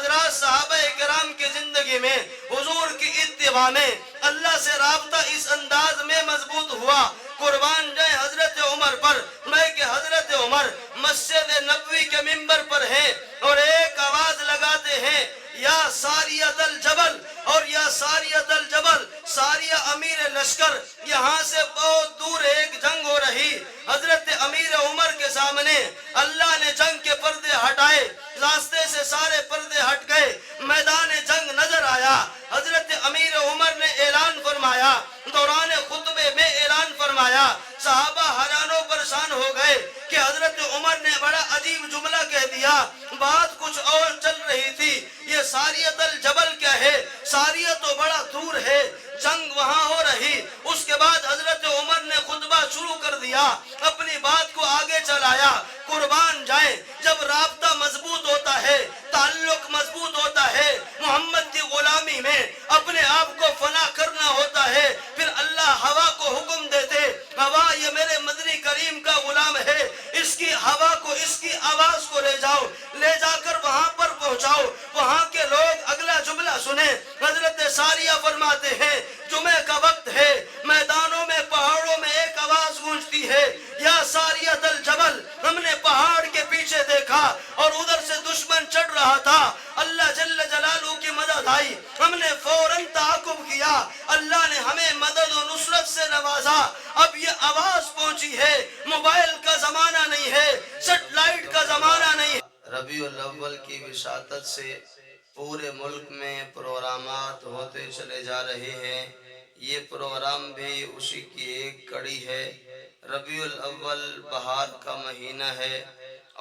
حضرات صحابہ کرام کی زندگی میں حضور کی اتباع میں اللہ سے رابطہ اس انداز میں مضبوط ہوا، قربان جائے حضرت عمر پر میں کہ حضرت عمر مسجد نبوی کے منبر پر ہیں اور ایک آواز لگاتے ہیں، یا ساریت الجبل، اور یا ساریت الجبل، ساریہ امیر لشکر، یہاں سے بہت دور ایک جنگ ہو رہی، حضرت امیر عمر کے سامنے اللہ نے جنگ کے پردے ہٹائے، راستے سے سارے پردے ہٹ گئے، میدان جنگ نظر آیا، حضرت امیر عمر نے اعلان فرمایا، دوران خطبے میں اعلان فرمایا، صحابہ حیران و پریشان ہو گئے کہ حضرت عمر نے بڑا عجیب جملہ کہہ دیا، بات کچھ اور چل رہی تھی، یہ ساریت الجبل کیا ہے؟ ساریہ تو بڑا دور ہے، جنگ وہاں ہو رہی۔ اس کے بعد حضرت عمر نے خطبہ شروع کر دیا، اپنی بات کو آگے چلایا، قربان جائیں جب رابطہ مضبوط ہوتا ہے، تعلق مضبوط ہوتا ہے، محمد کی غلامی میں اپنے آپ کو فنا کرنا ہوتا ہے، پھر اللہ ہوا کو حکم دیتے، ہوا یہ میرے مدنی کریم کا غلام ہے، اس کی ہوا کو، اس کی آواز کو لے جاؤ، لے جا کر وہاں پر پہنچاؤ، وہاں کے لوگ اگلا جملہ سنیں۔ حضرت ساریہ فرماتے ہیں جمعہ کا وقت ہے، میدانوں میں پہاڑوں میں ایک آواز گونجتی ہے، یا ساریت الجبل، ہم نے پہاڑ کے پیچھے دیکھا اور ادھر سے دشمن چڑھ رہا تھا، اللہ جل جلالہ کی مدد آئی، ہم نے فوراً تعاقب کیا، اللہ نے ہمیں مدد و نصرت سے نوازا۔ اب یہ آواز پہنچی ہے، موبائل کا زمانہ نہیں ہے، سیٹلائٹ کا زمانہ نہیں ہے۔ ربیع الاول کی وساطت سے پورے ملک میں پروگرامات ہوتے چلے جا رہے ہیں، یہ پروگرام بھی اسی کی ایک کڑی ہے۔ ربیع الاول بہار کا مہینہ ہے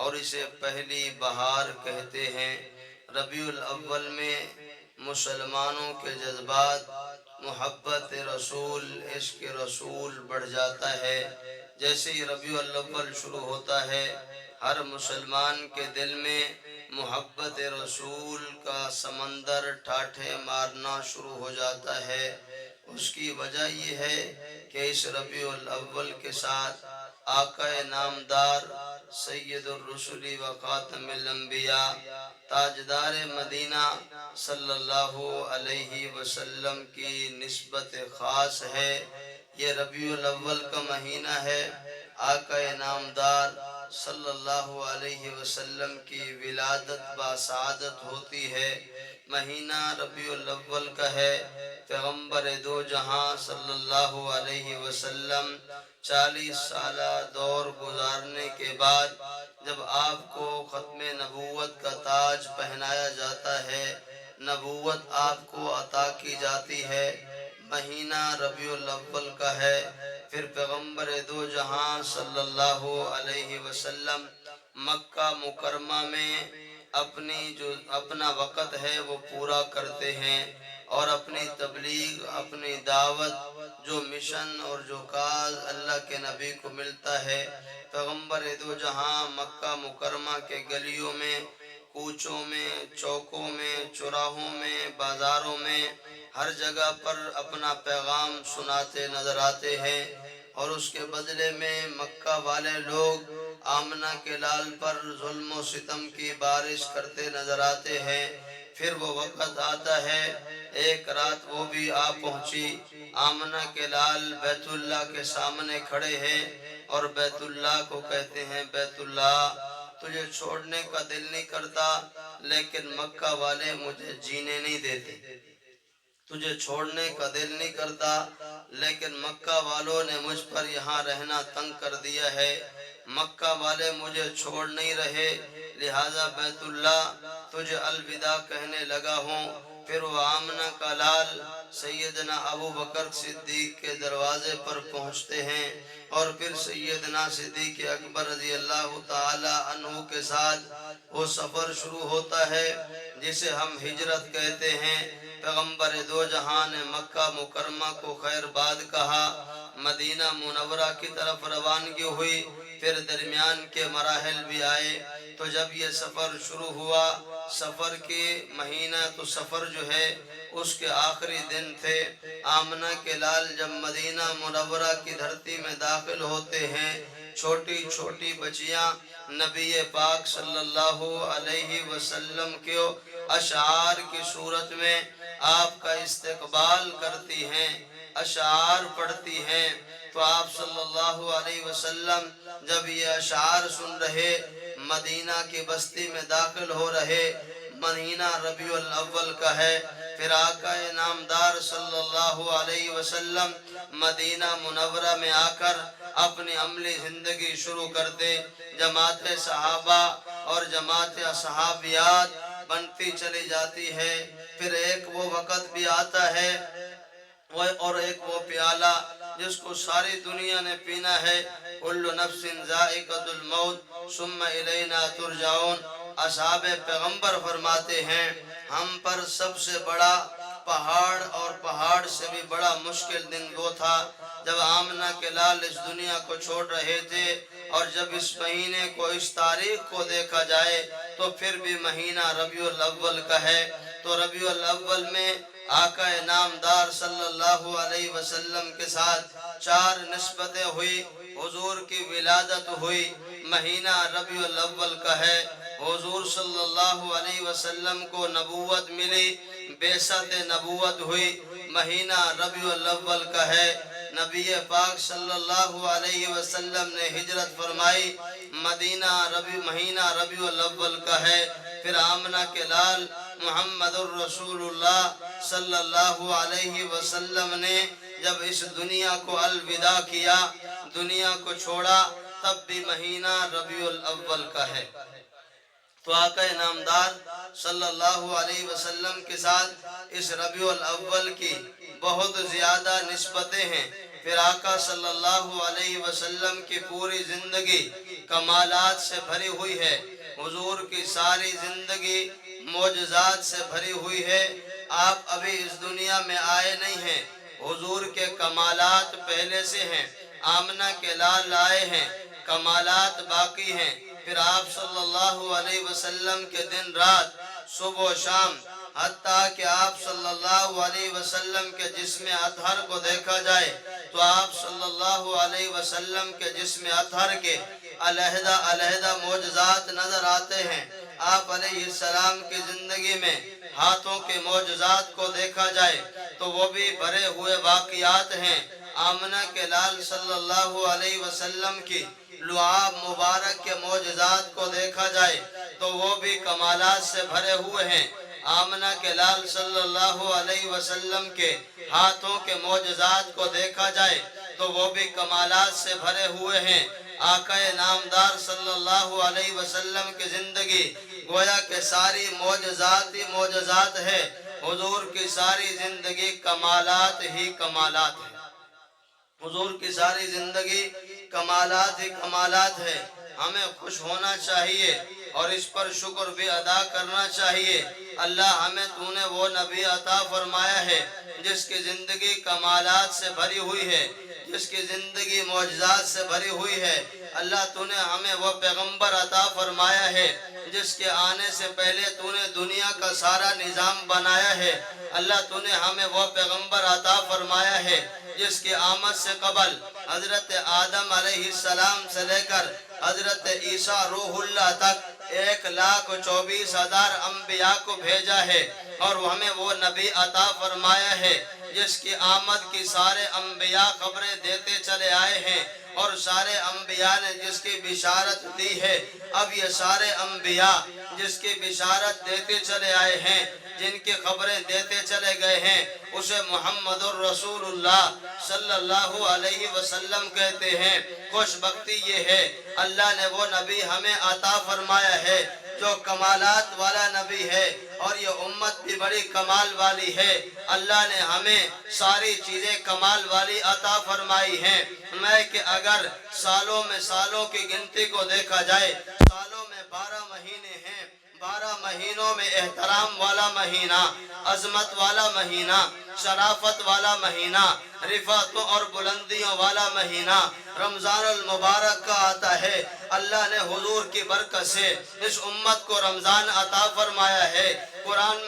اور اسے پہلی بہار کہتے ہیں۔ ربیع الاول میں مسلمانوں کے جذبات، محبت رسول، عشق رسول بڑھ جاتا ہے۔ جیسے ہی ربیع الاول شروع ہوتا ہے، ہر مسلمان کے دل میں محبت رسول کا سمندر ٹھاٹھے مارنا شروع ہو جاتا ہے۔ اس کی وجہ یہ ہے کہ اس ربیع الاول کے ساتھ آقا نامدار سید الرسل و خاتم الانبیاء، تاجدار مدینہ صلی اللہ علیہ وسلم کی نسبت خاص ہے۔ یہ ربیع الاول کا مہینہ ہے، آقا نامدار صلی اللہ علیہ وسلم کی ولادت باسعادت ہوتی ہے۔ مہینہ ربیع الاول کا ہے، پیغمبر دو جہاں صلی اللہ علیہ وسلم 40 سالہ دور گزارنے کے بعد جب آپ کو ختم نبوت کا تاج پہنایا جاتا ہے، نبوت آپ کو عطا کی جاتی ہے، مہینہ ربیع الاول کا ہے۔ پھر پیغمبر دو جہاں صلی اللہ علیہ وسلم مکہ مکرمہ میں اپنا وقت ہے وہ پورا کرتے ہیں اور اپنی تبلیغ، اپنی دعوت، جو مشن اور جو کاز اللہ کے نبی کو ملتا ہے، پیغمبر دو جہاں مکہ مکرمہ کے گلیوں میں، کوچوں میں، چوکوں میں، چوراہوں میں، بازاروں میں، ہر جگہ پر اپنا پیغام سناتے نظر آتے ہیں، اور اس کے بدلے میں مکہ والے لوگ آمنہ کے لال پر ظلم و ستم کی بارش کرتے نظر آتے ہیں۔ پھر وہ وقت آتا ہے، ایک رات وہ بھی آ پہنچی، آمنہ کے لال بیت اللہ کے سامنے کھڑے ہیں اور بیت اللہ کو کہتے ہیں، بیت اللہ تجھے چھوڑنے کا دل نہیں کرتا، لیکن مکہ والے مجھے جینے نہیں دیتے۔ تجھے چھوڑنے کا دل نہیں کرتا، لیکن مکہ والوں نے مجھ پر یہاں رہنا تنگ کر دیا ہے، مکہ والے مجھے چھوڑ نہیں رہے، لہٰذا بیت اللہ تجھے الوداع کہنے لگا ہوں۔ پھر وہ آمنہ کا لال سیدنا ابو بکر صدیق کے دروازے پر پہنچتے ہیں اور پھر سیدنا صدیق اکبر رضی اللہ تعالی عنہ کے ساتھ وہ سفر شروع ہوتا ہے جسے ہم ہجرت کہتے ہیں۔ پیغمبر دو جہاں نے مکہ مکرمہ کو خیر باد کہا، مدینہ منورہ کی طرف روانگی ہوئی، پھر درمیان کے مراحل بھی آئے۔ تو جب یہ سفر شروع ہوا، سفر کے مہینہ تو سفر جو ہے اس کے آخری دن تھے، آمنہ کے لال جب مدینہ منورہ کی دھرتی میں داخل ہوتے ہیں، چھوٹی چھوٹی بچیاں نبی پاک صلی اللہ علیہ وسلم کو اشعار کی صورت میں آپ کا استقبال کرتی ہیں، اشعار پڑھتی ہیں۔ تو آپ صلی اللہ علیہ وسلم جب یہ اشعار سن رہے، مدینہ کی بستی میں داخل ہو رہے، مہینہ ربیع الاول کا ہے، پھر آقا نامدار صلی اللہ علیہ وسلم مدینہ منورہ میں آ کر اپنی عملی زندگی شروع کرتے، جماعت صحابہ اور جماعت صحابیات بنتی چلی جاتی ہے۔ پھر ایک وہ وقت بھی آتا ہے اور ایک وہ پیالہ جس کو ساری دنیا نے پینا ہے، کل نفس ذائقۃ الموت ثم الینا ترجعون۔ اصحاب پیغمبر فرماتے ہیں ہم پر سب سے بڑا پہاڑ اور پہاڑ سے بھی بڑا مشکل دن وہ تھا جب آمنہ کے لال اس دنیا کو چھوڑ رہے تھے، اور جب اس مہینے کو اس تاریخ کو دیکھا جائے تو پھر بھی مہینہ ربیع الاول کا ہے۔ تو ربیع الاول میں آقا نامدار صلی اللہ علیہ وسلم کے ساتھ 4 نسبتیں ہوئی، حضور کی ولادت ہوئی، مہینہ ربیع الاول کا ہے۔ حضور صلی اللہ علیہ وسلم کو نبوت ملی، بعثت نبوت ہوئی، مہینہ ربیع الاول کا ہے۔ نبی پاک صلی اللہ علیہ وسلم نے ہجرت فرمائی، مہینہ ربیع الاول کا ہے۔ پھر آمنہ کے لال محمد الرسول اللہ صلی اللہ علیہ وسلم نے جب اس دنیا کو الوداع کیا، دنیا کو چھوڑا، تب بھی مہینہ ربیع الاول کا ہے۔ تو آقا نامدار صلی اللہ علیہ وسلم کے ساتھ اس ربیع الاول کی بہت زیادہ نسبتیں ہیں۔ پھر آقا صلی اللہ علیہ وسلم کی پوری زندگی کمالات سے بھری ہوئی ہے، حضور کی ساری زندگی معجزات سے بھری ہوئی ہے۔ آپ ابھی اس دنیا میں آئے نہیں ہیں، حضور کے کمالات پہلے سے ہیں، آمنہ کے لال آئے ہیں، کمالات باقی ہیں۔ پھر آپ صلی اللہ علیہ وسلم کے دن رات، صبح و شام، حتیٰ کہ آپ صلی اللہ علیہ وسلم کے جسم اطہر کو دیکھا جائے تو آپ صلی اللہ علیہ وسلم کے جسم اطہر کے علیحدہ علیحدہ معجزات نظر آتے ہیں۔ آپ علیہ السلام کی زندگی میں ہاتھوں کے معجزات کو دیکھا جائے تو وہ بھی بھرے ہوئے واقعات ہیں۔ آمنہ کے لال صلی اللہ علیہ وسلم کی لعاب مبارک کے معجزات کو دیکھا جائے تو وہ بھی کمالات سے بھرے ہوئے ہیں۔ آمنہ کے لال صلی اللہ علیہ وسلم کے ہاتھوں کے معجزات کو دیکھا جائے تو وہ بھی کمالات سے بھرے ہوئے ہیں۔ آقا نامدار صلی اللہ علیہ وسلم کی زندگی گویا کہ ساری معجزات ہی معجزات ہے، حضور کی ساری زندگی کمالات ہی کمالات ہے، حضور کی ساری زندگی کمالات ہی کمالات ہے۔ ہمیں خوش ہونا چاہیے اور اس پر شکر بھی ادا کرنا چاہیے۔ اللہ ہمیں تو نے وہ نبی عطا فرمایا ہے جس کی زندگی کمالات سے بھری ہوئی ہے، جس کی زندگی معجزات سے بھری ہوئی ہے۔ اللہ تو نے ہمیں وہ پیغمبر عطا فرمایا ہے جس کے آنے سے پہلے تو نے دنیا کا سارا نظام بنایا ہے۔ اللہ تو نے ہمیں وہ پیغمبر عطا فرمایا ہے جس کی آمد سے قبل حضرت آدم علیہ السلام سے لے کر حضرت عیسیٰ روح اللہ تک 1,24,000 انبیاء کو بھیجا ہے، اور ہمیں وہ نبی عطا فرمایا ہے جس کی آمد کی سارے انبیاء خبریں دیتے چلے آئے ہیں، اور سارے انبیاء نے جس کی بشارت دی ہے، اب یہ سارے انبیاء جس کی بشارت دیتے چلے آئے ہیں، جن کی خبریں دیتے چلے گئے ہیں، اسے محمد الرسول اللہ صلی اللہ علیہ وسلم کہتے ہیں۔ خوش بختی یہ ہے اللہ نے وہ نبی ہمیں عطا فرمایا ہے جو کمالات والا نبی ہے، اور یہ امت بھی بڑی کمال والی ہے۔ اللہ نے ہمیں ساری چیزیں کمال والی عطا فرمائی ہیں۔ میں کہ اگر سالوں کی گنتی کو دیکھا جائے، سالوں میں 12 مہینے ہیں، 12 مہینوں میں احترام والا مہینہ، عظمت والا مہینہ، شرافت والا مہینہ، رفعتوں اور بلندیوں والا مہینہ رمضان المبارک کا آتا ہے۔ اللہ نے حضور کی برکت سے اس امت کو رمضان عطا فرمایا ہے۔ قرآن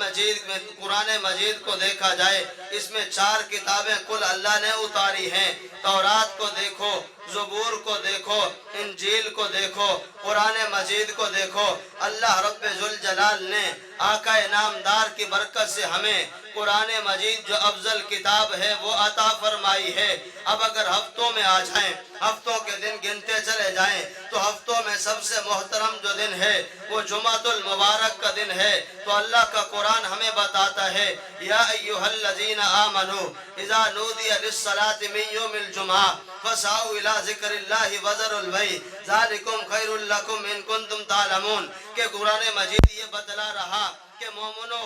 مجید کو دیکھا جائے، اس میں 4 کتابیں کل اللہ نے اتاری ہیں۔ تورات کو دیکھو، زبور کو دیکھو، انجیل کو دیکھو، قرآن مجید کو دیکھو۔ اللہ رب ذوالجلال نے آقا نامدار کی برکت سے ہمیں قرآن مجید جو افضل کتاب ہے وہ عطا فرمائی ہے۔ اب اگر ہفتوں میں آ جائیں، ہفتوں کے دن گنتے چلے جائیں، تو ہفتوں میں سب سے محترم جو دن ہے وہ جمعۃ المبارک کا دن ہے۔ تو اللہ کا قرآن ہمیں بتاتا ہے، یا ایھا الذین آمنوا اذا نودی للصلاۃ من یوم الجمعہ فاسعوا الی ذکر اللہ وذروا البیع ذلکم خیر لکم ان کنتم تعلمون، کہ قرآن مجید یہ بتلا رہا کہ مومنو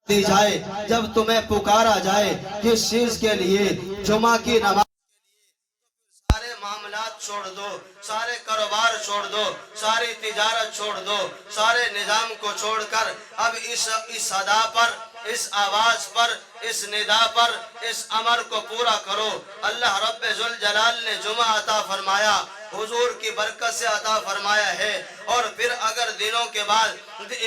دی جائے، جب تمہیں پکارا جائے کس چیز کے لیے؟ جمعہ کی نماز، سارے معاملات چھوڑ دو، سارے کاروبار چھوڑ دو، ساری تجارت چھوڑ دو، سارے نظام کو چھوڑ کر اب اس صدا پر، اس آواز پر، اس ندا پر، اس امر کو پورا کرو۔ اللہ رب ذوالجلال نے جمعہ عطا فرمایا، حضور کی برکت سے عطا فرمایا ہے۔ اور پھر اگر دنوں کے بعد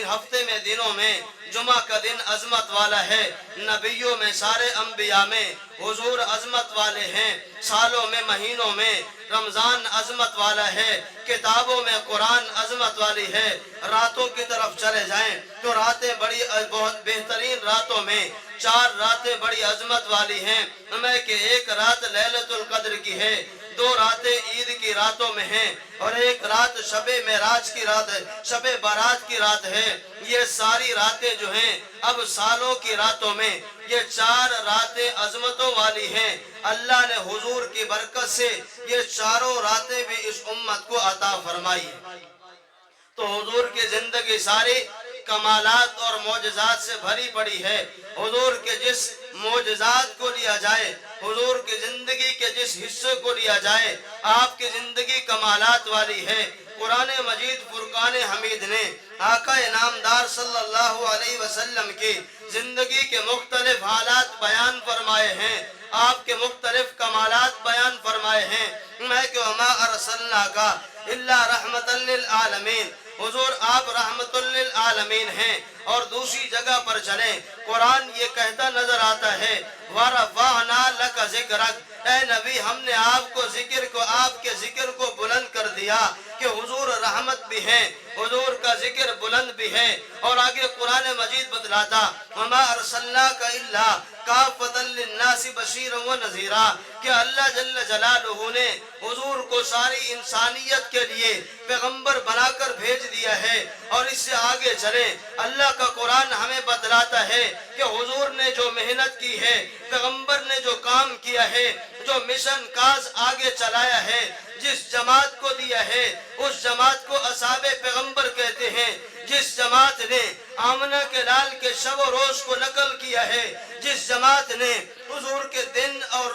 ہفتے میں دنوں میں جمعہ کا دن عظمت والا ہے، نبیوں میں سارے انبیاء میں حضور عظمت والے ہیں، سالوں میں مہینوں میں رمضان عظمت والا ہے، کتابوں میں قرآن عظمت والی ہے۔ راتوں کی طرف چلے جائیں تو راتیں بڑی بہت بہترین راتوں میں 4 راتیں بڑی عظمت والی ہیں، میں کہ ایک رات لیلۃ القدر کی ہے، 2 راتیں عید کی راتوں میں ہیں، اور ایک رات شب معراج کی رات ہے، شب برات کی رات ہے۔ یہ ساری راتیں جو ہیں اب سالوں کی راتوں میں، یہ 4 راتیں عظمتوں والی ہیں۔ اللہ نے حضور کی برکت سے یہ 4 راتیں بھی اس امت کو عطا فرمائی۔ تو حضور کی زندگی ساری کمالات اور معجزات سے بھری پڑی ہے۔ حضور کے جس معجزات کو لیا جائے، حضور کی زندگی کے جس حصے کو لیا جائے، آپ کی زندگی کمالات والی ہے۔ قرآن مجید فرقان حمید نے آقا نامدار صلی اللہ علیہ وسلم کی زندگی کے مختلف حالات بیان فرمائے ہیں، آپ کے مختلف کمالات بیان فرمائے ہیں۔ میں کہ وما ارسلناک الا رحمۃ للعالمین، حضور آپ رحمت للعالمین ہیں۔ اور دوسری جگہ پر چلیں، قرآن یہ کہتا نظر آتا ہے، وَرَفَعْنَا لَكَ ذِكْرَكَ، اے نبی ہم نے آپ کے ذکر کو بلند کر دیا، کہ حضور رحمت بھی ہیں، حضور کا ذکر بلند بھی ہے۔ اور آگے قرآن مجید بتلاتا، وَمَا أَرْسَلْنَاكَ إِلَّا كَافَّةً لِلنَّاسِ بَشِيرًا وَنَذِيرًا، کہ اللہ جل جلالہ نے حضور کو ساری انسانیت کے لیے پیغمبر بنا کر بھیج دیا ہے۔ اور اس سے آگے چلیں، اللہ کا قرآن ہمیں بتلاتا ہے کہ حضور نے جو محنت کی ہے، پیغمبر نے جو کام کیا ہے، جو مشن کاز آگے چلایا ہے، جس جماعت کو دیا ہے، اس جماعت کو اصحاب پیغمبر کہتے ہیں۔ جس جماعت نے آمنہ کے لال کے شب و روز کو نقل کیا ہے، جس جماعت نے حضور کے دن اور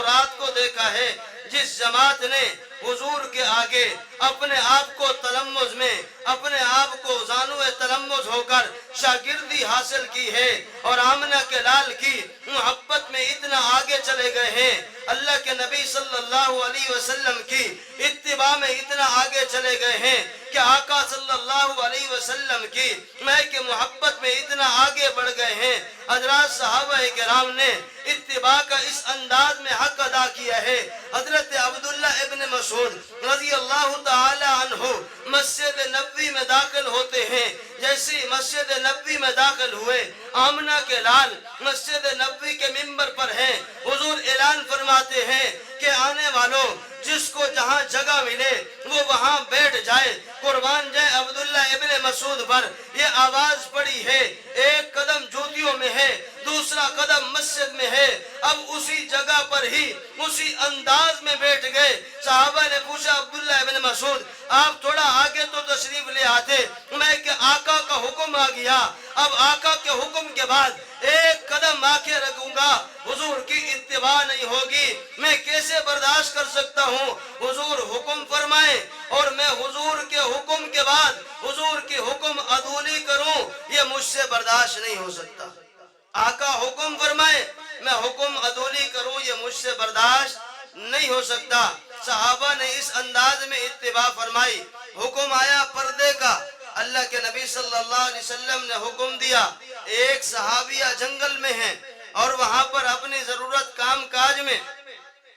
رات کو دیکھا ہے، جس جماعت نے حضور کے آگے اپنے آپ کو تلمذ میں، اپنے آپ کو زانو تلمذ ہو کر شاگردی حاصل کی ہے، اور آمنہ کے لال کی محبت میں اتنا آگے چلے گئے ہیں، اللہ کے نبی صلی اللہ علیہ وسلم کی اتباع میں اتنا آگے چلے گئے ہیں کہ آقا صلی اللہ علیہ وسلم کی کہ محبت میں اتنا آگے بڑھ گئے ہیں۔ حضرات صحابہ کرام نے اتباع کا اس انداز میں حق ادا کیا ہے۔ حضرت عبداللہ ابن مسعود رضی اللہ تعالی عنہ مسجد نبوی میں داخل ہوتے ہیں، جیسے مسجد نبوی میں داخل ہوئے، آمنہ کے لال مسجد نبوی کے منبر پر ہیں، حضور اعلان فرماتے ہیں کہ آنے والوں جس کو جہاں جگہ ملے وہ وہاں بیٹھ جائے۔ قربان جائے عبداللہ ابن مسعود پر یہ آواز پڑی ہے، ایک قدم جوتیوں میں ہے، دوسرا قدم مسجد میں ہے، اب اسی جگہ پر ہی اسی انداز میں بیٹھ گئے۔ صحابہ نے پوچھا عبداللہ ابن مسعود آپ تھوڑا آگے تو تشریف لے آتے، میں کہ آقا کا حکم آ گیا، اب آقا کے حکم کے بعد ایک قدم آگے رکھوں گا، حضور کی اتباع نہیں ہوگی، میں کیسے برداشت کر سکتا ہوں؟ حضور حکم فرمائیں اور میں حضور کے حکم کے بعد حضور کی حکم عدولی کروں، یہ مجھ سے برداشت نہیں ہو سکتا۔ आका हुक्म फरमाए, मैं हुक्म अदोली करूं ये मुझसे बर्दाश्त नहीं हो सकता। सहाबा ने इस अंदाज में इत्तिबा फरमाई। हुक्म आया पर्दे का, अल्लाह के नबी सल्लल्लाहु अलैहि वसल्लम ने हुक्म दिया। एक सहाबिया जंगल में है और वहां पर अपनी जरूरत काम काज में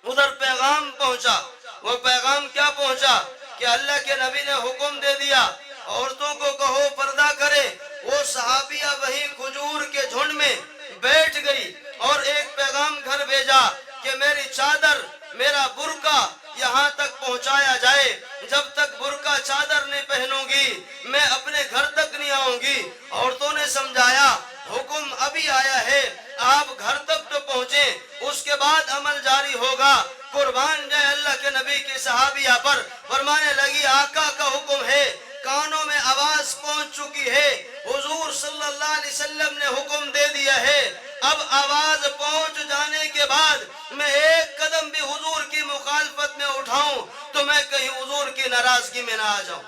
उधर पैगाम पहुंचा। वो पैगाम क्या पहुंचा कि अल्लाह के नबी ने हुक्म दे दिया औरतों को कहो पर्दा करे। वो सहाबिया वही खजूर के झुंड में बैठ गई और एक पैगाम घर भेजा कि मेरी चादर, मेरा बुर्का यहाँ तक पहुँचाया जाए। जब तक बुर्का चादर नहीं पहनूंगी मैं अपने घर तक नहीं आऊंगी। औरतों ने समझाया हुक्म अभी आया है, आप घर तक तो पहुँचे, उसके बाद अमल जारी होगा। कुर्बान जाए अल्लाह के नबी की सहाबिया पर। फरमाने लगी आका का हुक्म है, कानों में आवाज पहुंच चुकी है, हुजूर सल्लल्लाहु अलैहि वसल्लम ने हुक्म दे दिया है। अब आवाज पहुंच जाने के बाद मैं एक कदम भी हुजूर की मुखालफत में उठाऊं तो मैं कहीं हुजूर की नाराजगी में ना आ जाऊं।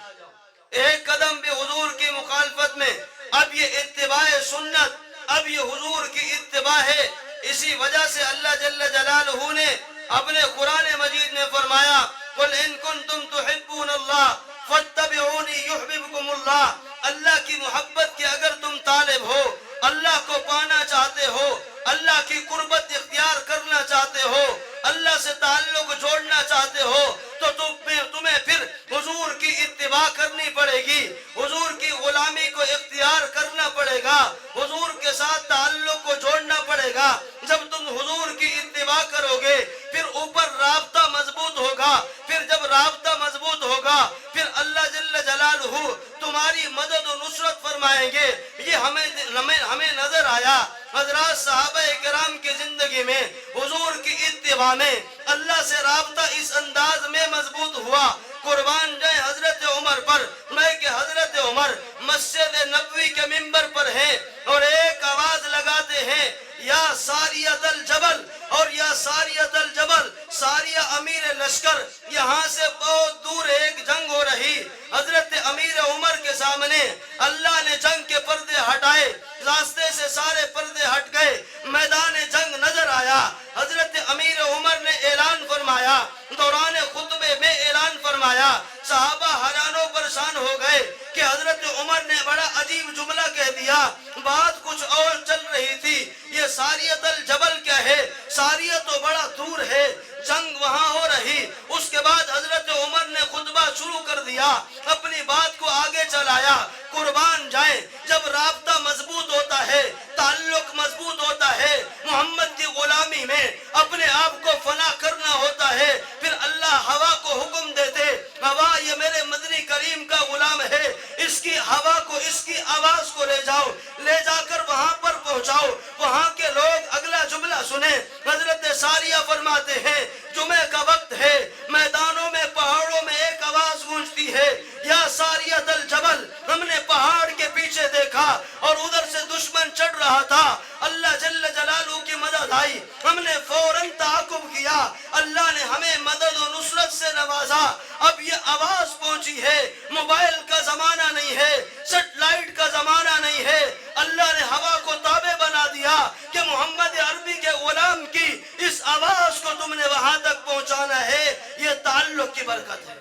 एक कदम भी हुजूर की मुखालफत में। अब ये इत्तिबाए सुन्नत, अब ये हुजूर की इत्तिबा है। इसी वजह से अल्लाह जल्ल जलालहू ने अपने कुरान मजीद में फरमाया, कुल इन कुंतुम तुहिब्बूनल्लाह फत्तबिऊनी युहब्बुकुमुल्लाह। अल्लाह की मोहब्बत के अगर तुम तालिब हो, अल्लाह को पाना चाहते हो, अल्लाह की कुर्बत इख्तियार करना चाहते हो, अल्लाह से ताल्लुक जोड़ना चाहते हो, तो तुम्हें फिर हुजूर की इत्तिबा करनी पड़ेगी, हुजूर की गुलामी को इख्तियार करना पड़ेगा, हुजूर के साथ ताल्लुक को जोड़ना पड़ेगा। जब तुम हुजूर की इत्तिबा करोगे फिर ऊपर राब्ता मजबूत होगा। फिर जब राब्ता मजबूत होगा फिर अल्लाह जल्ल जलालहू तुम्हारी मदद और नुसरत फरमाएंगे। ये हमें नजर आया हजरात सहाबा किराम की जिंदगी में। हुजूर की इत्तिबा में अल्लाह से राब्ता इस अंदाज में मजबूत हुआ। कुर्बान जाए हजरत उमर पर, मैं कि हजरत उमर मस्जिद नबवी के मिंबर पर हैं और एक आवाज लगाते हैं, या सारियतल जबल, और या सारियतल जबल, सारिया अमीर लश्कर। यहाँ से बहुत दूर एक जंग हो रही। हजरत अमीर उमर के सामने अल्लाह ने जंग के पर्दे हटाए, रास्ते से सारे पर्दे हट गए, मैदान जंग नजर आया। हजरत अमीर उमर ने ऐलान फरमाया, दौरान खुतबे में ऐलान फरमाया। सहाबा हैरानो परेशान हो गए कि हजरत उमर ने बड़ा अजीब जुमला कह दिया। बात कुछ और चल रही थी, ये सारियतल जबल क्या है? सारिया तो बड़ा दूर है, जंग वहां हो रही। उसके बाद हजरत उमर ने खुतबा शुरू कर दिया, अपनी बात को आगे चलाया। कुर्बान जाए, जब राब्ता मजबूत होता है, ताल्लुक मजबूत होता है, मोहम्मद की गुलामी में अपने आप को फना करना होता है, फिर अल्लाह हवा को हुक्म देते, हवा ये मेरे मदनी करीम का गुलाम है, इसकी हवा को, इसकी आवाज को ले जाओ, ले जाकर वहां पर पहुंचाओ। वहां के लोग अगला जुमला सुने। हजरत सारिया फरमाते हैं, जुमे का वक्त है, मैदानों में पहाड़ों में एक आवाज गूंजती है, या सारियतल जबल। हमने पहाड़ के पीछे देखा और उधर से दुश्मन चढ़ रहा था। अल्लाह जल्ल जलालू की मदद आई, हमने फौरन ताकुब किया, अल्लाह ने हमें मदद और नुसरत से नवाजा। अब ये आवाज पहुंची है, मोबाइल का जमाना नहीं है, सेटेलाइट का जमाना नहीं है। अल्लाह ने हवा को ताबे बना दिया कि मोहम्मद अरबी के गुलाम की इस आवाज को तुमने वहां तक पहुंचाना है। ये ताल्लुक की बरकत है।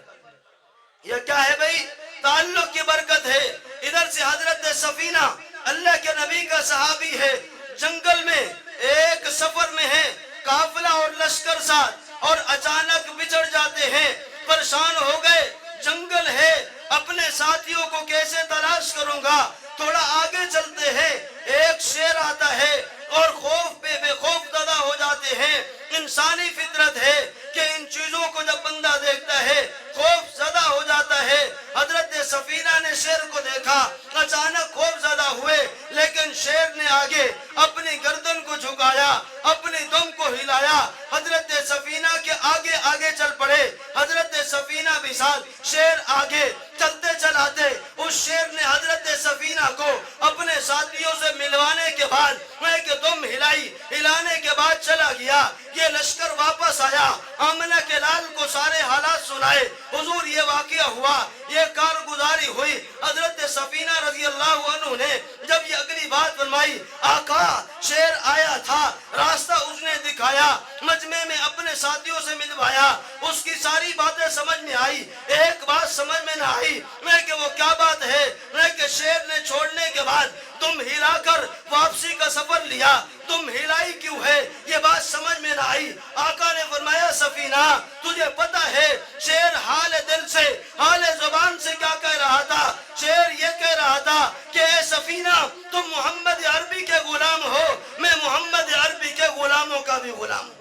ये क्या है भाई? ताल्लुक की बरकत है। इधर से हजरत सफीना अल्लाह के नबी का सहाबी है, जंगल में एक सफर में है, काफिला और लश्कर साथ, और अचानक बिछड़ जाते हैं, परेशान हो गए। जंगल है, अपने साथियों को कैसे तलाश करूंगा? थोड़ा आगे चलते हैं, एक शेर आता है और खौफ पे बेखौफ ज़दा हो जाते हैं। इंसानी फितरत है कि इन चीजों को जब बंदा देखता है खौफ ज़दा हो जाता है। हजरत सफीना ने शेर को देखा, अचानक खौफ ज़दा हुए, लेकिन शेर ने आगे अपनी गर्दन को झुकाया, अपनी दुम को हिलाया। हजरत सफीना के आगे आगे चल पड़े। हजरत सफीना भी साथ, शेर आगे चलते चलाते उस शेर ने हजरत सफीना को अपने साथियों से मिलवाने के बाद एक दुम हिलाई, हिलाने के बाद चला गया। ये लश्कर वापस आया, आमना के लाल को सारे हालात सुनाए, हुजूर ये वाकया हुआ, ये कारगुजारी हुई। हजरत सफीना रजी अल्लाह अन्हु ने जब ये अगली बात फरमाई, आका शेर आया था, रास्ता उसने दिखाया, मजमे में अपने साथियों से मिलवाया, उसकी सारी बातें समझ में आई, एक बात समझ में ना आई, मैं कि वो क्या बात है, मैं कि शेर ने छोड़ने के बाद तुम हिलाकर वापसी का सफर लिया, तुम हिलाई क्यों है, ये बात समझ में ना आई। आका ने फरमाया सफीना तुझे पता है शेर हाल दिल से हाल जुबान से क्या कह रहा था, शेर ये कह रहा था कि ए सफीना तुम मोहम्मद अरबी के गुलाम हो, मैं मोहम्मद अरबी के गुलामों का भी गुलाम हूँ,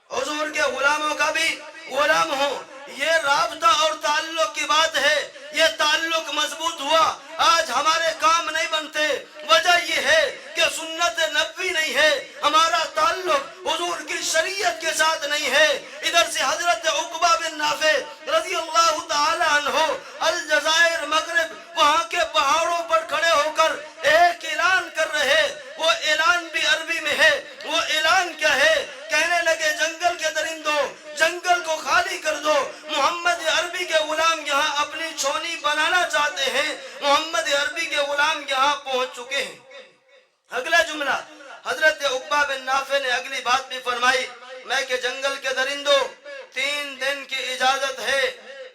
हुजूर के गुलामों का भी गुलाम हूँ। ये राबता और ताल्लुक की बात है, ये ताल्लुक मजबूत हुआ, आज हमारे काम नहीं बनते, वजह ये है कि सुन्नत नबवी नहीं है, हमारा ताल्लुक हुजूर की शरीयत के साथ नहीं है। इधर से हजरत उकबा बिन नाफे रज़ी अल्लाह ताला अन्हु अलजायर मगरिब वहां के पहाड़ों पर खड़े होकर एक ऐलान कर रहे, वो ऐलान भी अरबी में है, वो ऐलान क्या है, कहने लगे जंगल के दरिंदों जंगल को खाली कर दो, मोहम्मद अरबी के गुलाम यहाँ अपनी छोनी बनाना चाहते हैं, मोहम्मद अरबी के गुलाम यहाँ पहुंच चुके हैं। अगला जुमला हजरत उकबा बिन नाफे ने अगली बात भी फरमाई, मैं के जंगल के दरिंदों 3 दिन की इजाजत है,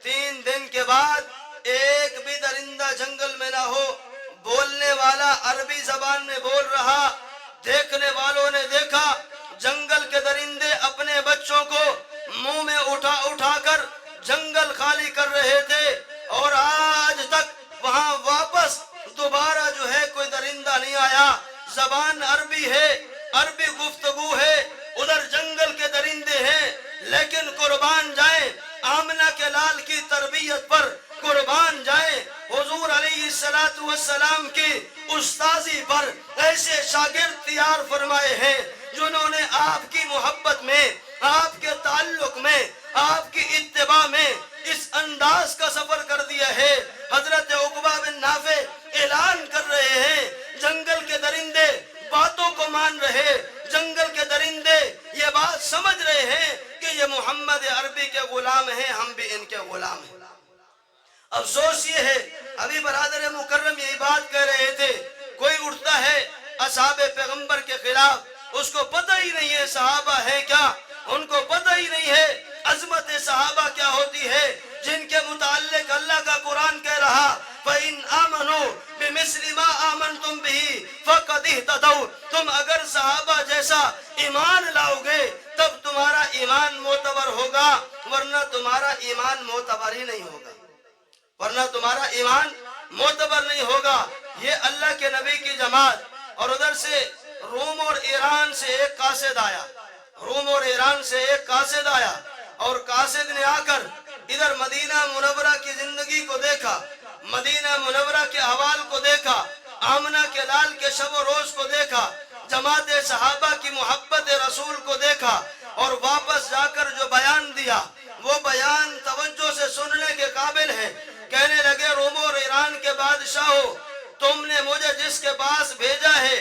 3 दिन के बाद एक भी दरिंदा जंगल में ना हो, बोलने वाला अरबी जबान में बोल रहा, देखने वालों ने देखा जंगल के दरिंदे अपने बच्चों को मुंह में उठा उठाकर जंगल खाली कर रहे थे, और आज तक वहां वापस दोबारा जो है कोई दरिंदा नहीं आया। जबान अरबी है, अरबी गुफ्तगू है, उधर जंगल के दरिंदे हैं, लेकिन कुर्बान जाए आमना के लाल की तरबियत पर, कुर्बान जाए हुजूर अलैहिस्सलातु वस्सलाम की उस्ताजी पर, ऐसे शागिर्द तैयार फरमाए हैं जिन्होंने आपकी मोहब्बत में, आपके ताल्लुक में, आपकी इत्तिबा में इस अंदाज का सफर कर दिया है। हजरत उकबा बिन नाफे ऐलान कर रहे हैं, जंगल के दरिंदे बातों को मान रहे, जंगल के दरिंदे ये बात समझ रहे हैं कि ये मोहम्मद अरबी के गुलाम हैं, हम भी इनके गुलाम हैं। अफसोस ये है, अभी बरादर मुकर्रम यही बात कह रहे थे, कोई उठता है असहाबे पैगंबर के खिलाफ, उसको पता ही नहीं है सहाबा है क्या, उनको पता ही नहीं है अजमत सहाबा क्या होती है, जिनके मुताल्लिक अल्लाह का कुरान कह रहा फ़इन आमनू बिमिस्लि मा आमनतुम बिही फ़क़द इह्तदौ, तुम अगर सहाबा जैसा ईमान लाओगे तब तुम्हारा ईमान मोतबर होगा, वरना तुम्हारा ईमान मोतबर ही नहीं होगा, वरना तुम्हारा ईमान मोतबर नहीं होगा। ये अल्लाह के नबी की जमात, और उधर से रोम और ईरान से एक कासिद आया, रोम और ईरान से एक कासिद आया, और कासिद ने आकर इधर मदीना मुनव्वरा की जिंदगी को देखा, मदीना मुनव्वरा के अहवाल को देखा, आमना के लाल के शब रोज को देखा, जमात सहाबा की मोहब्बत रसूल को देखा, और वापस जाकर जो बयान दिया वो बयान तवज्जो से सुनने के काबिल है। कहने लगे रोम और ईरान के बादशाहो, तुमने मुझे जिसके पास भेजा है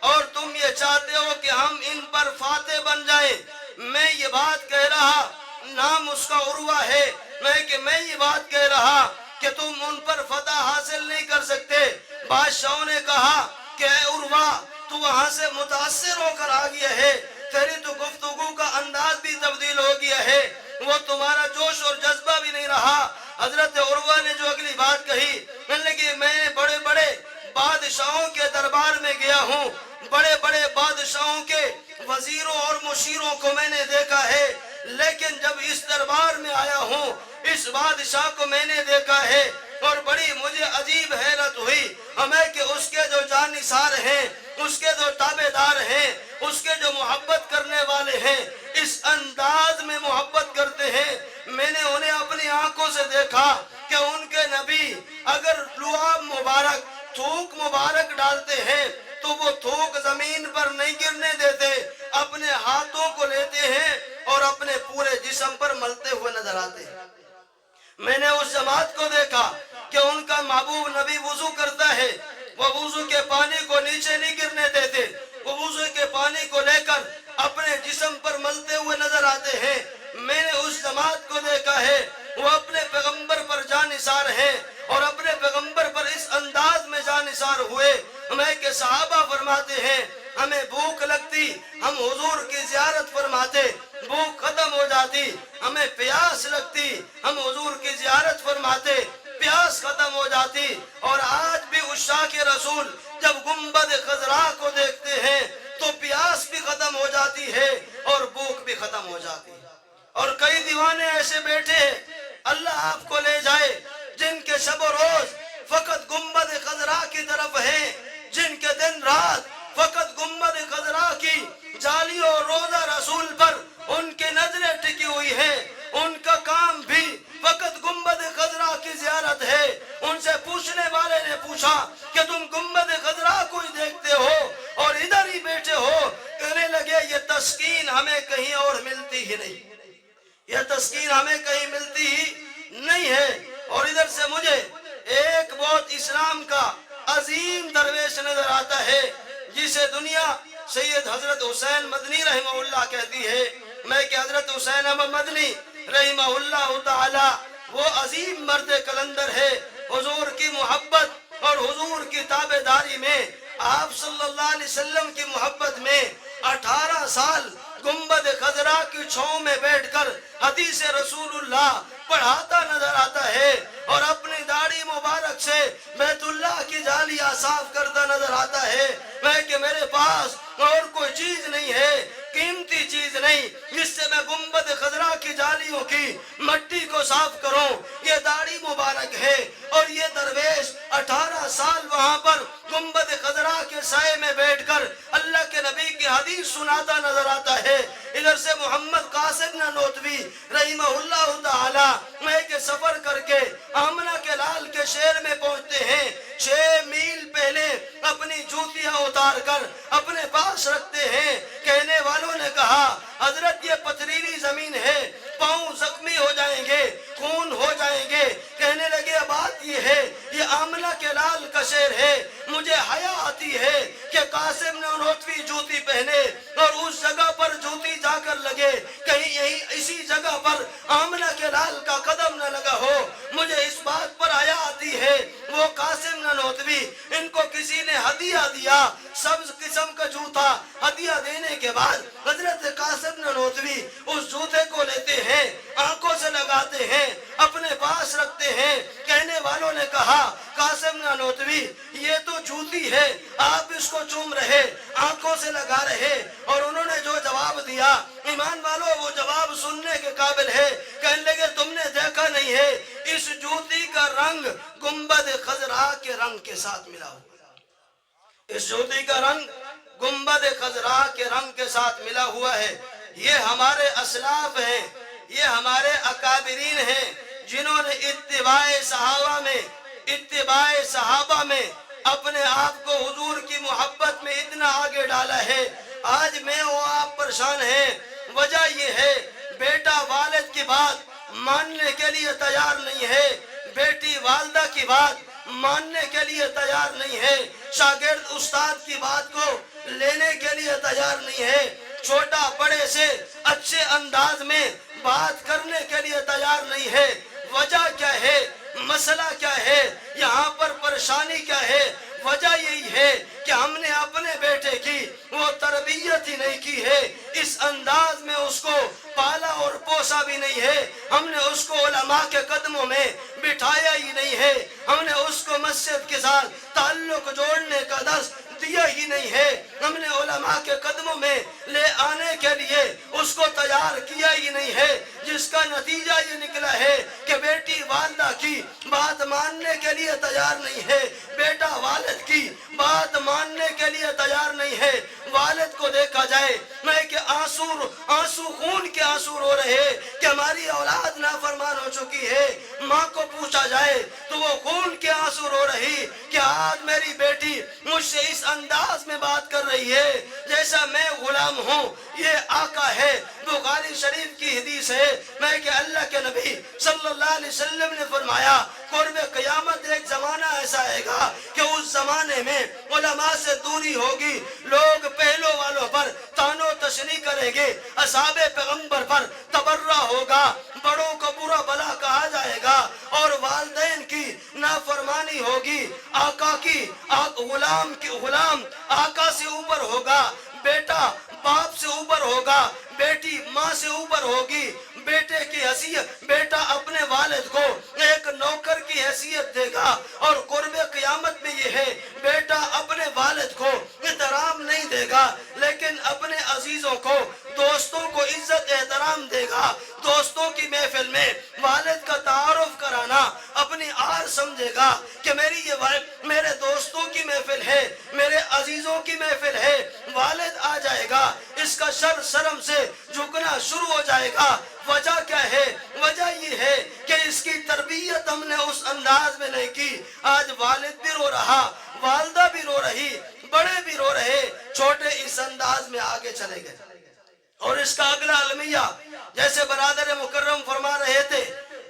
और तुम ये चाहते हो कि हम इन पर फाते बन जाएं, मैं ये बात कह रहा, नाम उसका उर्वा है, मैं ये बात कह रहा कि तुम उन पर फतह हासिल नहीं कर सकते। बादशाहों ने कहा कि ए उर्वा, तू वहां से मुतासिर होकर आ गया है, तेरी तो गुफ्तगू का अंदाज भी तब्दील हो गया है, वो तुम्हारा जोश और जज्बा भी नहीं रहा। हजरत उर्वा ने जो अगली बात कही, मैंने कि मैं बड़े बड़े बादशाहों के दरबार में गया हूँ, बड़े बड़े बादशाहों के वजीरों और मुशीरों को मैंने देखा है, लेकिन जब इस दरबार में आया हूँ, इस बादशाह को मैंने देखा है और बड़ी मुझे अजीब हैरत हुई हमें कि उसके जो जानिसार हैं, उसके जो ताबेदार हैं, उसके जो मोहब्बत करने वाले हैं, इस अंदाज में मोहब्बत करते हैं। मैंने उन्हें अपनी आंखों से देखा कि उनके नबी अगर लुआब मुबारक, थूक मुबारक डालते हैं तो वो थूक जमीन पर नहीं गिरने देते, अपने हाथों को लेते हैं और अपने पूरे जिस्म पर मलते हुए नजर आते हैं। मैंने उस जमात को देखा कि उनका महबूब नबी वुजू करता है, वो वुजू के पानी को नीचे नहीं गिरने देते, वो वुजू के पानी को लेकर अपने जिस्म पर मलते हुए नजर आते हैं। मैंने उस जमात को देखा है, वो अपने पैगंबर पर जानिसार है और अपने पैगंबर पर इस अंदाज में जानिसार हुए। मैं के सहाबा फरमाते हैं ہمیں بھوک لگتی ہم حضور کی زیارت فرماتے بھوک ختم ہو جاتی ہمیں پیاس لگتی ہم حضور کی زیارت فرماتے پیاس ختم ہو جاتی اور آج بھی عشاق رسول جب گنبد خضرا کو دیکھتے ہیں تو پیاس بھی ختم ہو جاتی ہے اور بھوک بھی ختم ہو جاتی ہے اور کئی دیوانے ایسے بیٹھے ہیں اللہ آپ کو لے جائے جن کے شب و روز فقط گنبد خضرا کی طرف ہیں جن کے دن رات فقط گنبد خضرا کی جالیوں اور روزہ رسول پر ان کی نظریں ٹکی ہوئی ہیں ان کا کام بھی فقط گنبد خضرا کی زیارت ہے ان سے پوچھنے والے نے پوچھا کہ تم گنبد خضرا کو ہی دیکھتے ہو اور ادھر ہی بیٹھے ہو کہنے لگے یہ تسکین ہمیں کہیں اور ملتی ہی نہیں یہ تسکین ہمیں کہیں ملتی ہی نہیں ہے اور ادھر سے مجھے ایک بہت اسلام کا عظیم درویش نظر آتا ہے جسے دنیا سید حضرت حسین مدنی رحمہ اللہ کہتی ہے میں کہ حضرت حسین احمد مدنی رحمہ اللہ تعالی وہ عظیم مرد کلندر ہے حضور کی محبت اور حضور کی تابعداری میں آپ صلی اللہ علیہ وسلم کی محبت میں 18 سال گنبد خضرا کی چھاؤں میں بیٹھ کر حدیث رسول اللہ پڑھاتا نظر آتا ہے اور اپنی داڑھی مبارک سے بیت اللہ کی جالیاں صاف کرتا نظر آتا ہے میں کہ میرے پاس اور کوئی چیز نہیں ہے قیمتی چیز نہیں جس سے میں گنبد خضرا کی جالیوں کی مٹی کو صاف کروں یہ داڑھی مبارک ہے اور یہ درویش 18 سال وہاں پر گنبد خضرا کے سائے میں بیٹھ کر اللہ کے نبی کی حدیث سناتا نظر آتا ہے ادھر سے محمد قاسم نانوتوی رحمہ اللہ تعالی میں کہ سفر کر کے آمنہ کے لال کے شہر میں پہنچتے ہیں 6 میل پہلے اپنی جوتیاں اتار کر اپنے پاس رکھتے ہیں کہنے والوں نے کہا حضرت یہ پتھریلی زمین ہے پاؤں زخمی ہو جائیں گے خون ہو جائیں گے کہنے لگے بات یہ ہے یہ آمنہ کے لال کا شہر ہے مجھے حیا آتی ہے کہ قاسم نانوتوی جوتی پہنے اور اس جگہ پر جوتی جا کر لگے کہیں یہی اسی جگہ پر آمنہ کے لال کا قدم نہ لگا ہو مجھے اس بات پر حیا آتی ہے وہ قاسم نانوتوی ان کو کسی نے ہدیہ دیا سبز قسم کا جوتا ہدیہ دینے کے بعد حضرت قاسم نانوتوی اس جوتے کو لیتے ہیں آنکھوں سے لگاتے ہیں اپنے پاس رکھتے ہیں کہنے والوں نے کہا قاسم نانوتوی یہ تو جوتی ہے آپ اس کو چوم رہے آنکھوں سے لگا رہے اور انہوں نے جو جواب دیا ایمان والوں وہ جواب سننے کے قابل ہے کہنے لگے تم نے دیکھا نہیں ہے اس جوتی کا رنگ گنبد خضرا کے رنگ کے ساتھ ملا ہوا اس جوتی کا رنگ گنبد خضرا کے رنگ کے ساتھ ملا ہوا ہے یہ ہمارے اسلاف ہیں یہ ہمارے اکابرین ہیں جنہوں نے اتباع صحابہ میں اپنے آپ کو حضور کی محبت میں اتنا آگے ڈالا ہے آج میں وہ آپ پریشان ہیں وجہ یہ ہے بیٹا والد کی بات ماننے کے لیے تیار نہیں ہے بیٹی والدہ کی بات ماننے کے لیے تیار نہیں ہے شاگرد استاد کی بات کو لینے کے لیے تیار نہیں ہے چھوٹا بڑے سے اچھے انداز میں بات کرنے کے لیے تیار نہیں ہے وجہ کیا ہے مسئلہ کیا ہے یہاں پر پریشانی کیا ہے وجہ یہی ہے کہ ہم نے اپنے بیٹے کی وہ تربیت ہی نہیں کی ہے اس انداز میں اس کو پالا اور پوسا بھی نہیں ہے ہم نے اس کو علماء کے قدموں میں بٹھایا ہی نہیں ہے ہم نے اس کو مسجد کے ساتھ تعلق جوڑنے کا درس دیا ہی نہیں ہے ہم نے علماء کے قدموں میں لے آنے کے لیے اس کو تیار کیا ہی نہیں ہے جس کا نتیجہ یہ نکلا ہے کہ بیٹی والدہ کی بات ماننے کے لیے تیار نہیں ہے بیٹا والد کی بات ماننے کے لیے تیار نہیں ہے والد کو دیکھا جائے میں کہ آنسو خون کے آنسو رو رہے کہ ہماری اولاد نافرمان ہو چکی ہے ماں کو پوچھا جائے تو وہ خون کے آنسو رو رہی کہ آج میری بیٹی مجھ سے اس انداز میں بات کر رہی ہے جیسا میں غلام ہوں یہ آقا ہے بخاری شریف کی حدیث ہے میں کہ اللہ کے نبی صلی اللہ علیہ وسلم نے فرمایا قرب قیامت ایک زمانہ ایسا آئے گا کہ اس زمانے میں علماء سے دوری ہوگی لوگ پہلو والوں پر طعن و تشنیع کریں گے اصحاب پیغمبر پر تبرہ ہوگا بڑوں کو برا بلا کہا جائے گا اور والدین کی نافرمانی ہوگی آقا गुलाम आका से ऊपर होगा, बेटा बाप से ऊपर होगा, बेटी माँ से ऊपर होगी, बेटे की हैसियत बेटा अपने वालिद को एक नौकर की हैसियत देगा। और कुर्बे क़यामत में ये है, बेटा अपने वालिद को एहतराम नहीं देगा लेकिन अपने अजीजों को, दोस्तों को इज्जत एहतराम देगा। दोस्तों की महफिल में वालिद का तारुफ कराना अपनी आर समझेगा कि मेरे दोस्तों की महफिल है, मेरे अजीजों की महफिल है, वालिद आ जाएगा, इसका शर्म से झुकना शुरू हो जाएगा। वजह क्या है? वजह ये है कि इसकी तरबियत हमने उस अंदाज में नहीं की। आज वालिद भी रो रहा, वालदा भी रो रही, बड़े भी रो रहे, छोटे इस अंदाज में आगे चले गए। और इसका अगला अलमिया, जैसे बरादर मुकर्रम फरमा रहे थे,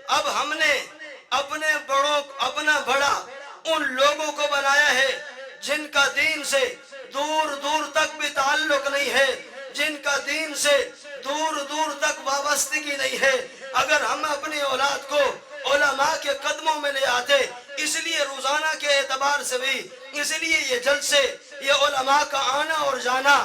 अब हमने अपने बड़ों, अपना बड़ा उन लोगों को बनाया है जिनका दीन से दूर दूर तक भी ताल्लुक नहीं है, जिनका दीन से दूर दूर तक वाबस्तगी नहीं है। अगर हम अपनी औलाद को उलमा के कदमों में ले आते, इसलिए रोजाना के एतबार से भी, इसलिए ये जलसे, ये उलमा का आना और जाना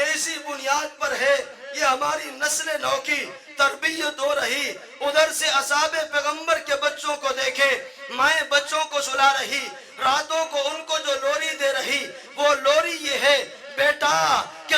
इसी बुनियाद पर है। ये हमारी नस्ल नौ की तरबियत हो रही। उधर से असहाबे पैगंबर के बच्चों को देखे, माएँ बच्चों को सुला रही, रातों को उनको जो लोरी दे रही, वो लोरी ये है, बेटा कि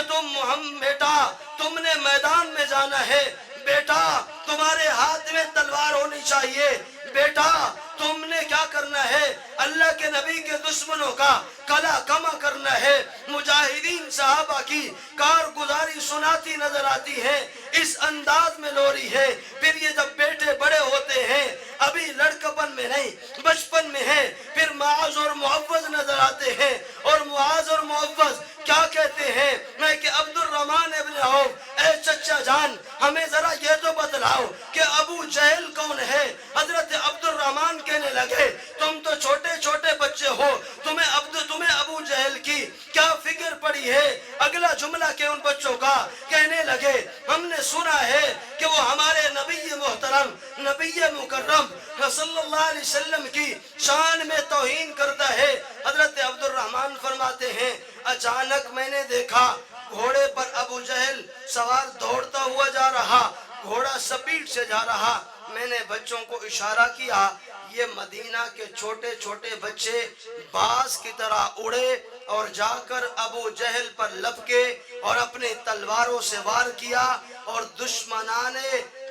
बेटा तुमने मैदान में जाना है, बेटा तुम्हारे हाथ में तलवार होनी चाहिए, बेटा तुमने क्या करना है, अल्लाह के नबी के दुश्मनों का कला कमा करना है। मुजाहिदीन सहाबा की कारगुजारी सुनाती नजर आती है, इस अंदाज में लोरी है। फिर ये जब बेटे बड़े होते हैं, अभी लड़कपन में नहीं बचपन में है, फिर मुआज और मुअव्वज नजर आते हैं। और मुआज और मुअव्वज क्या कहते हैं? मैं कि अब्दुल रहमान इब्न औफ, ए चचा जान हमें जरा ये तो बतलाओ कि अबू जहल कौन है। हजरत अब्दुल रहमान कहने लगे, तुम तो छोटे छोटे बच्चे हो, तुम्हें अबू जहल की क्या फिक्र पड़ी है। अगला जुमला के उन बच्चों का कहने लगे, हमने सुना है कि वो हमारे नबी मोहतरम, नबी मुकर्रम सल्लल्लाहु अलैहि वसल्लम की शान में तौहीन करता है। हजरत अब्दुल रहमान फरमाते हैं, अचानक मैंने देखा घोड़े पर अबू जहल सवार दौड़ता हुआ जा रहा, घोड़ा स्पीड से जा रहा। मैंने बच्चों को इशारा किया, ये मदीना के छोटे छोटे बच्चे बाज की तरह उड़े और जाकर अबू जहल पर लपके और अपने तलवारों से वार किया और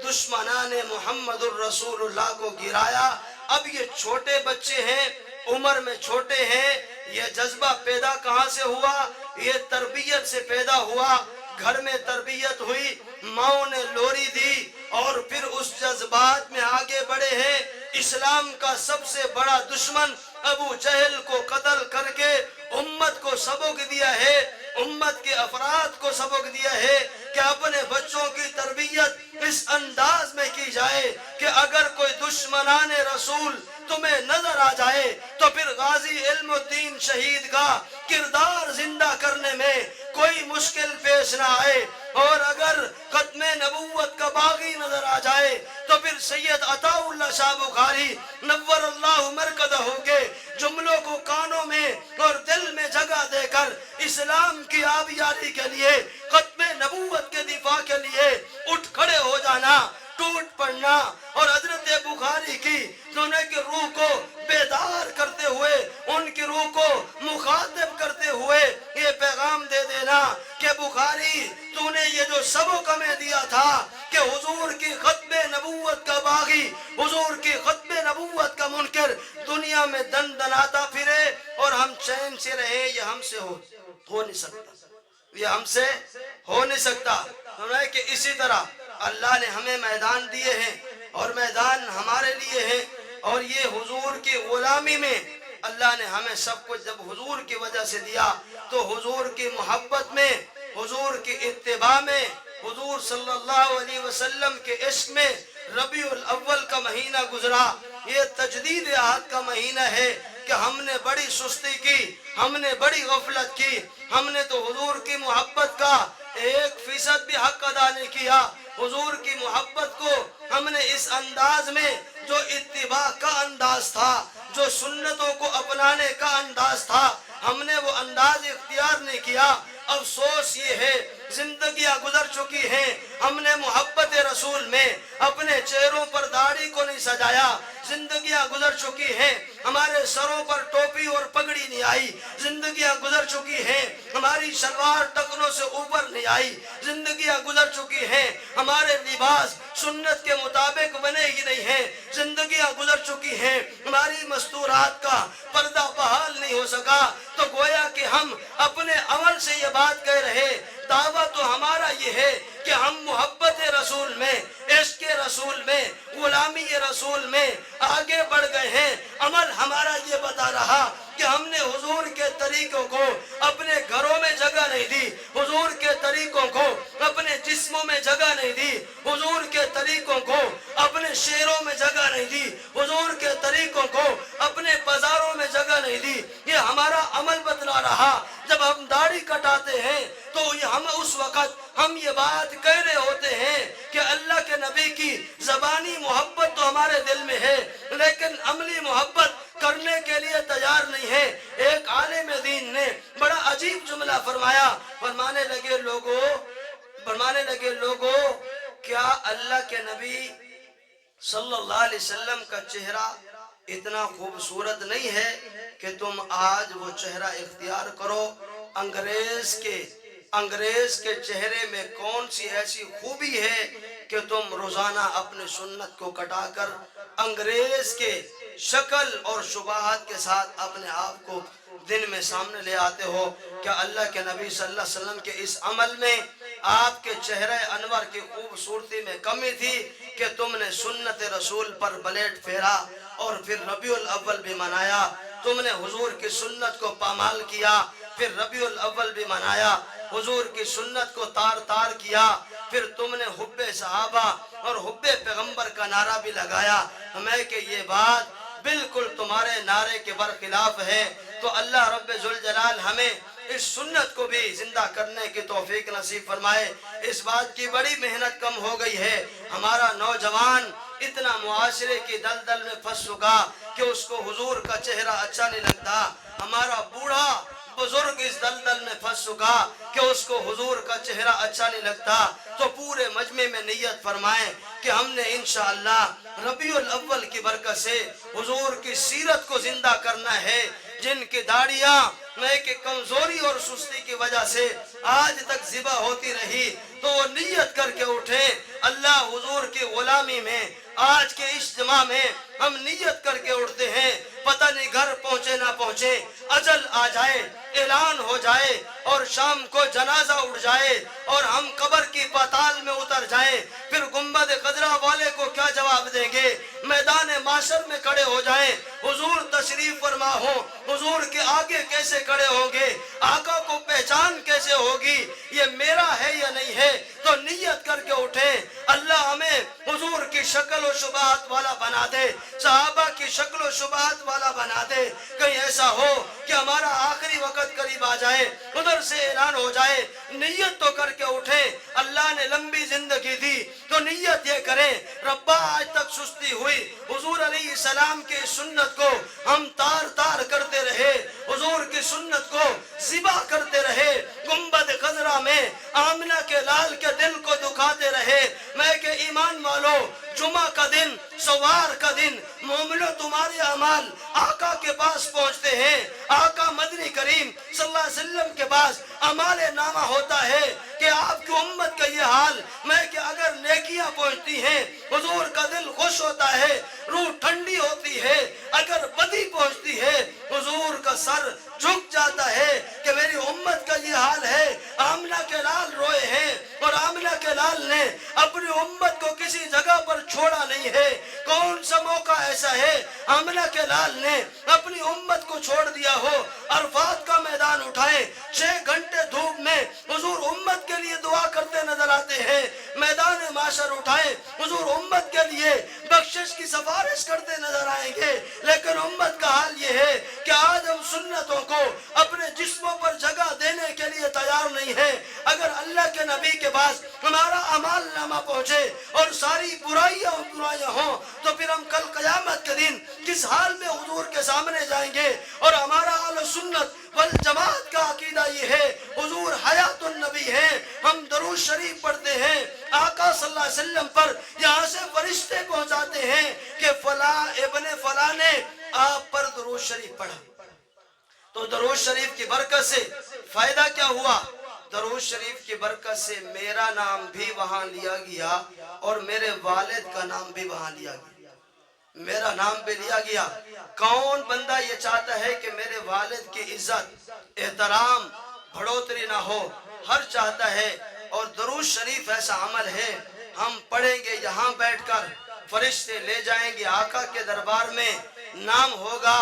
दुश्मनाने मुहम्मदुर रसूलुल्लाह को गिराया। अब ये छोटे बच्चे हैं, उम्र में छोटे हैं, ये जज्बा पैदा कहाँ से हुआ? ये तरबियत से पैदा हुआ। घर में तरबियत हुई, माओ ने लोरी दी और फिर उस जज्बात में आगे बढ़े हैं। इस्लाम का सबसे बड़ा दुश्मन अबू जहल को कत्ल करके उम्मत को सबक दिया है, उम्मत के अफराद को सबक दिया है कि अपने बच्चों की तरबियत इस अंदाज में की जाए कि अगर कोई दुश्मनाने रसूल तुम्हें नजर आ जाए तो फिर गाजी इल्मुद्दीन शहीद का किरदार जिंदा करने में कोई मुश्किल पेश ना आए। और अगर खत्मे नबूवत का बागी नजर आ जाए तो फिर सैयद अताउल्लाह शाह बुखारी नव्वरल्लाहु मरकदहू के जुमलों को कानों में और दिल में जगह देकर इस्लाम की आबियारी के लिए, खत्मे नबूवत के दिफा के लिए उठ खड़े हो जाना, टूट पड़ना और हजरत बुखारी की दोनों की रूह को बेदार करते हुए, उनकी रूह को मुखातिब करते हुए ये पैगाम दे देना कि बुखारी तूने ये जो सबक हमें दिया था कि हुजूर की खत्मे नबूवत का बागी, हुजूर की खत्मे नबूवत का मुनकर दुनिया में दनाता फिरे और हम चैन से रहे, ये हमसे हो नहीं सकता, ये हमसे हो नहीं सकता। हमें कि इसी तरह अल्लाह ने हमें मैदान दिए हैं और मैदान हमारे लिए है। और ये हुजूर की गुलामी में अल्लाह ने हमें सब कुछ जब हुजूर की वजह से दिया तो हुजूर की मोहब्बत में, हुजूर की इत्तिबा में, हुजूर सल्लल्लाहु अलैहि वसल्लम के इश्क में रबीउल अव्वल का महीना गुजरा। ये तजदीद आहद का महीना है कि हमने बड़ी सुस्ती की, हमने बड़ी गफलत की, हमने तो हुजूर की मोहब्बत का 1% भी हक अदा नहीं किया। हुजूर की मोहब्बत को हमने इस अंदाज में, जो इत्तिबा का अंदाज था, जो सुन्नतों को अपनाने का अंदाज था, हमने किया। अफसोस ये है जिंदगियां गुजर चुकी हैं, हमने मोहब्बत रसूल में अपने चेहरों पर दाढ़ी को नहीं सजाया। जिंदगियां गुजर चुकी हैं, हमारे सरों पर टोपी और पगड़ी नहीं आई। जिंदगियां गुजर चुकी हैं, हमारी सलवार टखनों से ऊपर नहीं आई। जिंदगियां गुजर चुकी हैं, हमारे लिबास सुन्नत के मुताबिक बने ही नहीं हैं। जिंदगियां गुजर चुकी हैं, हमारी मस्तूरात का पर्दा बहाल नहीं हो सका। तो गोया कि हम अपने अमल से ये बात कह रहे, दावा तो हमारा ये है कि हम मोहब्बत रसूल में, इश्क रसूल में, गुलामी रसूल में आगे बढ़ गए हैं। अमल हमारा ये बता रहा कि हमने हुजूर के तरीकों को अपने घरों में जगह नहीं दी, हुजूर के तरीकों को अपने जिस्मों में जगह नहीं दी, हुजूर के तरीकों को अपने शेरों में जगह नहीं दी, हुजूर के तरीकों को अपने बाजारों में जगह नहीं दी। ये हमारा अमल बतला रहा। जब हम दाढ़ी कटाते हैं तो ये हम उस वक़्त हम ये बात कह रहे होते हैं कि अल्लाह के नबी की ज़बानी मोहब्बत तो हमारे दिल में है, लेकिन अमली मोहब्बत करने के लिए तैयार नहीं है। एक आलिम दीन ने बड़ा अजीब जुमला फरमाया, फरमाने लगे लोगों क्या अल्लाह के नबी सल्लल्लाहु अलैहि वसल्लम का चेहरा इतना खूबसूरत नहीं है कि तुम आज वो चेहरा इख्तियार करो। अंग्रेज के चेहरे में कौन सी ऐसी खूबी है कि तुम रोजाना अपने सुन्नत को कटाकर अंग्रेज के शक्ल और शुबाहत के साथ अपने आप को दिन में सामने ले आते हो। क्या अल्लाह के नबी सल्लल्लाहु अलैहि वसल्लम के इस अमल में आपके चेहरे अनवर की खूबसूरती में कमी थी कि तुमने सुन्नत रसूल पर ब्लेड फेरा और फिर रबीउल अव्वल भी मनाया। तुमने हुजूर की सुन्नत को पामाल किया, फिर रबीउल अव्वल भी मनाया, हुजूर की सुन्नत को तार तार किया, फिर तुमने हुब्बे सहाबा और हुब्बे पैगंबर का नारा भी लगाया। हमें कि ये बात बिल्कुल तुम्हारे नारे के बरखिलाफ है। तो अल्लाह रब्बे जुल जलाल हमें इस सुन्नत को भी जिंदा करने की तौफीक नसीब फरमाए। इस बात की बड़ी मेहनत कम हो गई है, हमारा नौजवान इतना मुआशरे की दलदल में फंस चुका कि उसको हुजूर का चेहरा अच्छा नहीं लगता। हमारा बूढ़ा बुजुर्ग इस दलदल में फंस चुका कि उसको हुजूर का चेहरा अच्छा नहीं लगता। तो पूरे मजमे में नियत फरमाएं कि हमने इंशाअल्लाह रबीउल अव्वल की बरकत से हुजूर की सीरत को जिंदा करना है। जिनकी दाढ़ियां में के कमजोरी और सुस्ती की वजह से आज तक जिबा होती रही, तो वो नियत करके उठे अल्लाह हुजूर की गुलामी में। आज के इस जमा में हम नियत करके उठते हैं, पता नहीं घर पहुंचे ना पहुंचे, अजल आ जाए, ऐलान हो जाए और शाम को जनाजा उठ जाए और हम कब्र की पाताल में उतर जाएं, फिर गुंबद खजरा वाले को क्या जवाब देंगे? मैदान माशर में खड़े हो जाएं, हुजूर तशरीफ फरमा हो, हुजूर के आगे कैसे खड़े होंगे? आका को पहचान कैसे होगी? ये मेरा है या नहीं है? तो नियत करके उठे अल्लाह हमें हुजूर की शक्ल और शुबाहत वाला बना दे, सहाबा की शक्ल और शुबाहत वाला बना दे। कहीं ऐसा हो कि हमारा आखिरी वक्त करीब आ जाए, उधर से ऐलान हो जाए, नियत तो करके उठे। अल्लाह ने लंबी जिंदगी दी तो नियत ये करें, रब्बा आज तक सुस्ती हुई, हुजूर अलैहिस्सलाम की सुन्नत को हम तार तार करते रहे, हुजूर की सुन्नत को ज़िबा करते रहे, गुंबद खजरा में आमिना के लाल के दिल को दुखाते रहे। मैं के ईमान वालों, जुमा का दिन, सवार का दिन, मोमिनो तुम्हारे अमाल आका के पास पहुंचते हैं। आका मदनी करीम सल्लल्लाहु अलैहि वसल्लम के पास अमाल नामा होता है कि आपकी उम्मत का ये हाल। मैं कि अगर नेकियां पहुंचती हैं, हुजूर का दिल खुश होता है, रूह ठंडी होती है। अगर बदी पहुंचती है, हुजूर का सर झुक जाता है कि मेरी उम्मत का ये हाल है। आमिना के लाल रोए हैं और आमिना के लाल ने अपनी उम्मत को किसी जगह पर छोड़ा नहीं है। कौन सा मौका ऐसा है आमिना के लाल ने अपनी उम्मत को छोड़ दिया हो? अरफात का मैदान उठाए, 6 घंटे धूप में हुजूर उम्मत के लिए दुआ करते नजर आते हैं। मैदान माशर उठाए, हुजूर उम्मत के लिए बख्शिश की सिफारिश करते नजर आएंगे। लेकिन उम्मत का हाल ये है कि आज हम सुन्नतों को अपने जिस्मों पर जगह देने के लिए तैयार नहीं है। अगर अल्लाह के नबी के पास हमारा अमाल नामा पहुंचे और सारी बुराइयां हो, तो फिर हम कल क़यामत के दिन किस हाल में हुजूर के सामने जाएंगे? और हमारा अहले सुन्नत वल जमात का अकीदा ये है, अलैहि वसल्लम पर यहाँ से फरिश्ते पहुंचाते हैं कि फला इब्ने फला ने आप पर दुरूद शरीफ पढ़ा। तो दरूद शरीफ की बरकत से फायदा क्या हुआ? दरूद शरीफ की बरकत से मेरा नाम भी वहां लिया गया और मेरे वालिद का नाम भी वहां लिया गया, मेरा नाम भी लिया गया। कौन बंदा ये चाहता है कि मेरे वालिद की इज्जत एहतराम बढ़ोतरी ना हो? हर चाहता है। और दरूद शरीफ ऐसा अमल है, हम पढ़ेंगे यहाँ बैठकर, फरिश्ते ले जाएंगे आका के दरबार में, नाम होगा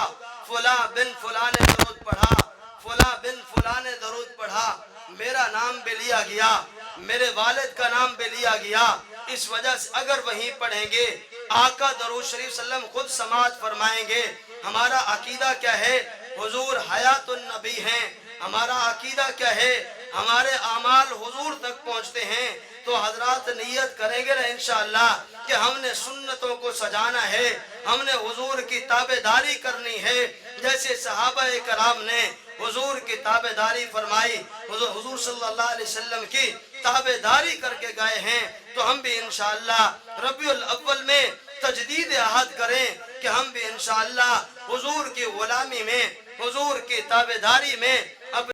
फुला बिन फुला ने दरूद पढ़ा, फुला बिन फुला ने दरूद पढ़ा, मेरा नाम भी लिया गया, मेरे वालिद का नाम भी लिया गया। इस वजह से अगर वहीं पढ़ेंगे, आका दरूद शरीफ सल्लम खुद समाज फरमाएंगे हमारा अकीदा क्या है, हुजूर हयातुन नबी हैं, हमारा अकीदा क्या है, हमारे आमाल हुजूर तक पहुंचते हैं। तो हजरात नियत करेंगे ना इंशाअल्लाह कि हमने सुन्नतों को सजाना है, हमने हुजूर की ताबेदारी करनी है, जैसे सहाबा कराम ने हुजूर की ताबेदारी फरमाई, हुजूर सल्लल्लाहु अलैहि वसल्लम की ताबेदारी करके गए हैं। तो हम भी इंशाअल्लाह रबीउल अव्वल में तजदीद अहद करें कि हम भी इंशाअल्लाह हुजूर की गुलामी में, हुजूर की ताबेदारी में